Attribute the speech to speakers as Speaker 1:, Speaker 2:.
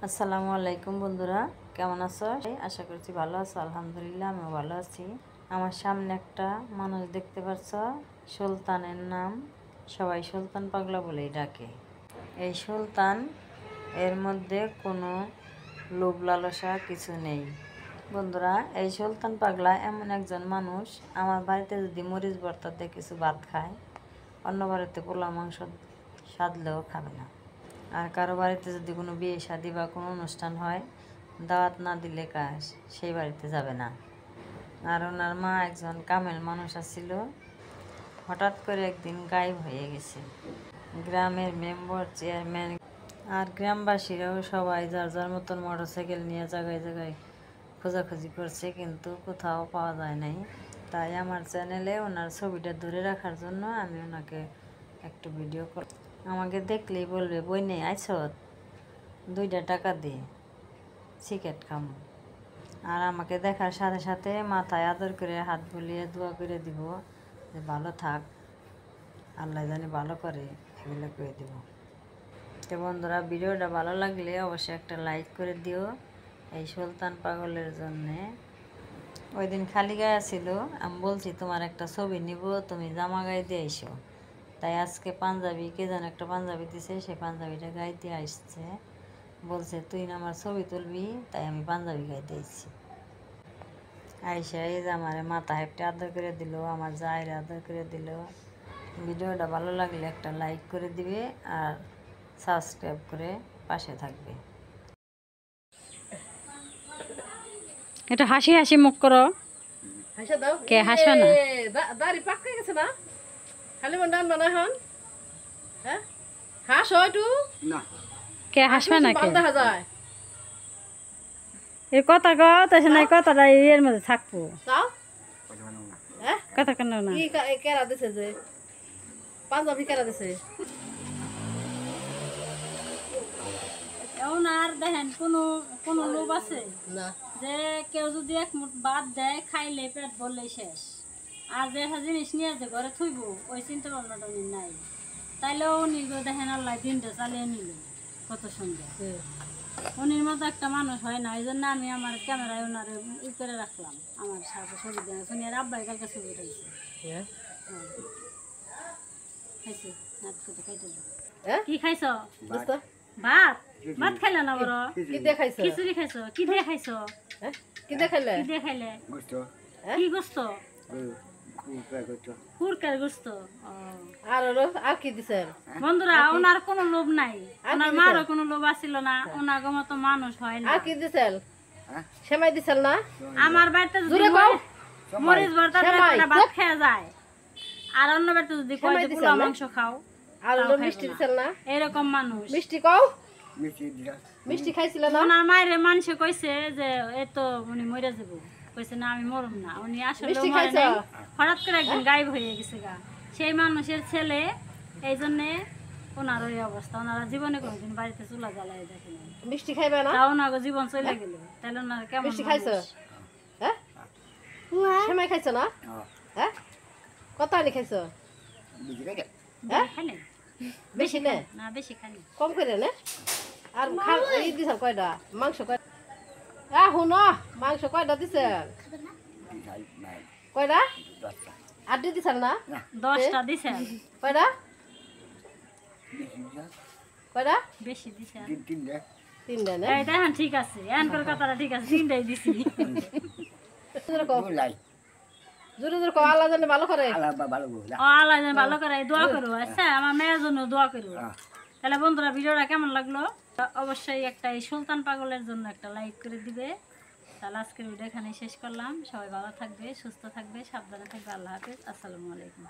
Speaker 1: আসসালামু আলাইকুম বন্ধুরা, কেমন আছো? আশা করছি ভালো আছো। আলহামদুলিল্লাহ আমিও ভালো আছি। আমার সামনে একটা মানুষ দেখতে পাচ্ছ, সুলতানের নাম, সবাই সুলতান পাগলা বলেই ডাকে। এই সুলতান, এর মধ্যে কোনো লোভ লালসা কিছু নেই বন্ধুরা। এই সুলতান পাগলা এমন একজন মানুষ, আমার বাড়িতে যদি মরিচ ভর্তাতে কিছু ভাত খায়, অন্য বাড়িতে পোলা মাংস সাধলেও খাবে না। আর কারো বাড়িতে যদি কোনো বিয়ে শাদী বা কোনো অনুষ্ঠান হয়, দাওয়াত না দিলে কাজ সেই বাড়িতে যাবে না। আর ওনার মা একজন কামেল মানুষ আছিল, হঠাৎ করে একদিন গায়েব হয়ে গেছে। গ্রামের মেম্বার, চেয়ারম্যান আর গ্রামবাসীরাও সবাই যার যার মতন মোটরসাইকেল নিয়ে জায়গায় জায়গায় খোঁজাখুঁজি করছে, কিন্তু কোথাও পাওয়া যায় নাই। তাই আমার চ্যানেলে ওনার ছবিটা ধরে রাখার জন্য আমি ওনাকে একটু ভিডিও কর। আমাকে দেখলেই বলবে, বই নেই আইস, 2টা টাকা দিয়ে চিকেট খামো। আর আমাকে দেখার সাথে সাথে মাথায় আদর করে হাত বুলিয়ে দোয়া করে দিব যে ভালো থাক, আল্লাহ জানি ভালো করে, এগুলো করে দিব। তো বন্ধুরা, ভিডিওটা ভালো লাগলে অবশ্যই একটা লাইক করে দিও এই সুলতান পাগলের জন্যে। ওই দিন খালি গায়ে ছিল, আমি বলছি তোমার একটা ছবি নিব, তুমি জামা গায়ে দিয়ে আইসো। তাই আজকে পাঞ্জাবি, কে যেন একটা পাঞ্জাবি দিছে, সেই পাঞ্জাবিটা গায়ে দিয়ে আসছে। বলছে তুই না আমার ছবি তুলবি, তাই আমি পাঞ্জাবি গায়ে দিয়েছি। আইসা এই যে আমার মাথা একটা আদর করে দিল, আমার জায়ের আদর করে দিল। ভিডিওটা ভালো লাগলে একটা লাইক করে দিবে আর সাবস্ক্রাইব করে পাশে থাকবে।
Speaker 2: এটা হাসি হাসি মুখ করো, কে হাসবে না?
Speaker 3: দাড়ি পাক হয়ে গেছে না, খালি মন ডান বানা হন। হ্যাঁ, হাস হয় তু না,
Speaker 2: কে হাসবে না? কে
Speaker 3: দেখা যায়
Speaker 2: এই কথা কথা না, কথাটা এর মধ্যে থাকবো।
Speaker 3: তাও
Speaker 2: কথা কেন না?
Speaker 3: কি কেরা দিছে যে পাঞ্জাবি কেরা দিছে?
Speaker 2: এখন আর দেখেন কোনো কোনো লোভ আছে
Speaker 3: না
Speaker 2: যে কেউ যদি এক মুঠ ভাত দেয়, খাইলে পেট ভরলে শেষ। আর যে একটা জিনিস নিয়ে যে ঘরে থইব, ওই চিন্তা ভাবনাটা উনি নাই। তাইলেও উনি দেখেন আল্লাহ দিনটা চালিয়ে নিল কত সুন্দর। উনির মতো একটা মানুষ হয় না, এই জন্য আমি আমার ক্যামেরায় ওনারে ই করে রাখলাম, আমার সাথে ছবি দেয়। শুনিয়ার আব্বাই কালকে ছবি উঠাইছে। খাইছে কি খাইছ? ভাত ভাত খাইলে না বড়?
Speaker 3: কি দিয়ে খাইছো?
Speaker 2: খিচুড়ি খাইছো? কি দিয়ে খাইছো?
Speaker 3: কি দিয়ে খাইলে?
Speaker 2: কি দিয়ে খাইলে? কি গোস্ত? কুরকার গোস্ত।
Speaker 3: আর কি দিছেন?
Speaker 2: বন্ধুরা, ওনার কোনো লোভ নাই, ওনার মারও কোনো লোভ আসিল না, ওনার মতো মানুষ হয় না।
Speaker 3: আর কি দিছেন? সেমাই দিছেন না?
Speaker 2: আমার বাড়িতে যদি মরিচ ভর্তা ভাত খেয়ে যায়, আর অন্য বাড়িতে যদি কয় যে পোলা মাংস খাও,
Speaker 3: আর মিষ্টি দিছেন না?
Speaker 2: এরকম মানুষ।
Speaker 3: মিষ্টি কও, মিষ্টি খাইছিল না?
Speaker 2: ওনার মায়ের মানুষে কইছে যে এই তো উনি মরে যাবো, কইছে না আমি মরম না। উনি আসলে হঠাৎ করে একদিন গায়েব হয়ে গেছে গা। সেই মানুষের ছেলে, এই জন্যে ওনার ওই অবস্থা। ওনারা জীবনে কোনোদিন বাড়িতে চুলা জ্বালায় দেখেন।
Speaker 3: মিষ্টি খাইবে না?
Speaker 2: তাও ওনার জীবন চলে গেল। তাহলে ওনার কেমন?
Speaker 3: মিষ্টি খাইছো? হ্যাঁ, সেমাই খাইছো না? হ্যাঁ, কত আনি খাইছো?
Speaker 2: খাইলে
Speaker 3: বেশি নে
Speaker 2: না, বেশি খাইলে
Speaker 3: কম করে নে। আর ই দিছেন কয়টা? মাংস কয়টা? শুন, মাংস কয়টা দিছেন? কয়টা? 8টা দিছেন না?
Speaker 2: 10টা দিছেন।
Speaker 3: কয়টা? কয়টা?
Speaker 2: বেশি দিছেন।
Speaker 3: 3টা না?
Speaker 2: এই দেখেন, ঠিক আছে, এনকর কথাটা ঠিক আছে, 3টাই দিছি।
Speaker 3: জোরে জোরে কও, আল্লাহ জানে ভালো করে।
Speaker 2: আল্লাহ যেন ভালো করে, দোয়া করো। আচ্ছা, আমার মেয়ের জন্য দোয়া করো। তাহলে বন্ধুরা, ভিডিওটা কেমন লাগলো অবশ্যই একটা এই সুলতান পাগলের জন্য একটা লাইক করে দিবে। তাহলে আজকের ভিডিও এখানেই শেষ করলাম। সবাই ভালো থাকবে, সুস্থ থাকবে, সাবধানে থাকবে। আল্লাহ হাফেজ, আসসালামু আলাইকুম।